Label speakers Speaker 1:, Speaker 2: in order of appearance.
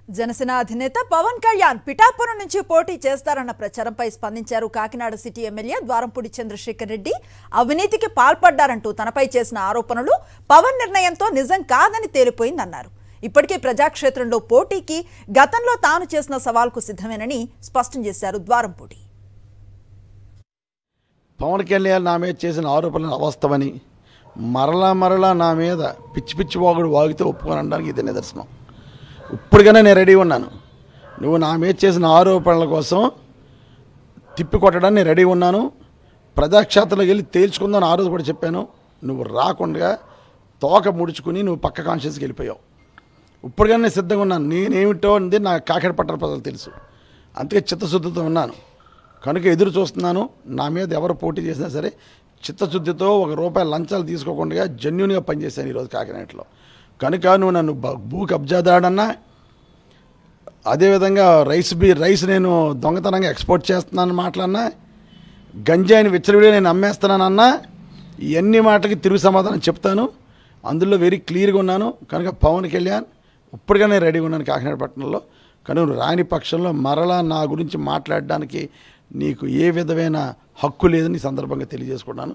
Speaker 1: జనసేన అధినేత పవన్ కళ్యాణ్ పిఠాపురం నుంచి పోటీ చేస్తారన్న ప్రచారంపై స్పందించారు కాకినాడ సిటీ ఎమ్మెల్యే ద్వారంపూడి చంద్రశేఖర్ రెడ్డి. అవినీతికి పాల్పడ్డారంటూ తనపై చేసిన ఆరోపణలు పవన్ నిర్ణయంతో నిజం కాదని తేలిపోయిందన్నారు. ఇప్పటికే ప్రజాక్షేత్రంలో పోటీకి గతంలో తాను చేసిన సవాల్కు సిద్ధమేనని స్పష్టం చేశారు ద్వారంపూడి.
Speaker 2: పవన్ కళ్యాణ్ నా మీద చేసిన ఆరోపణలు అవాస్తవని, మరలా నా మీద పిచ్చి పిచ్చి వాగుడు వాగితే ఒప్పుకోనడానికి ఇది నిదర్శనం. ఇప్పటికైనా నేను రెడీ ఉన్నాను. నువ్వు నా మీద చేసిన ఆరోపణల కోసం తిప్పికొట్టడానికి నేను రెడీ ఉన్నాను. ప్రజాక్షేత్రంలోకి వెళ్ళి తేల్చుకుందాం ఆ రోజు కూడా చెప్పాను. నువ్వు రాకుండా తోక ముడుచుకుని నువ్వు పక్క కాన్షియస్కి వెళ్ళిపోయావు. ఇప్పటికైనా నేను సిద్ధంగా ఉన్నాను. నేనేమిటో అనేది నా కాకినాడ పట్టణ ప్రజలు తెలుసు. అందుకే చిత్తశుద్ధితో ఉన్నాను. కనుక ఎదురు చూస్తున్నాను. నా మీద ఎవరు పోటీ చేసినా సరే చిత్తశుద్ధితో ₹1 లంచాలు తీసుకోకుండా జెన్యూన్గా పనిచేశాను ఈరోజు కాకినాడలో. కనుక నువ్వు నన్ను భూ కబ్జాదాడన్నా, అదేవిధంగా రైస్ నేను దొంగతనంగా ఎక్స్పోర్ట్ చేస్తున్నాను మాటలన్నా, గంజాయిని విచ్చలవిడిగా నేను అమ్మేస్తున్నానన్నా, ఇవన్నీ మాటలకి తిరుగు సమాధానం చెప్తాను. అందులో వెరీ క్లియర్గా ఉన్నాను. కనుక పవన్ కళ్యాణ్ ఇప్పటికైనా రెడీగా ఉన్నాను కాకినాడ పట్టణంలో. కనుక రాని పక్షంలో మరలా నా గురించి మాట్లాడడానికి నీకు ఏ విధమైన హక్కు లేదని ఈ సందర్భంగా తెలియజేసుకున్నాను.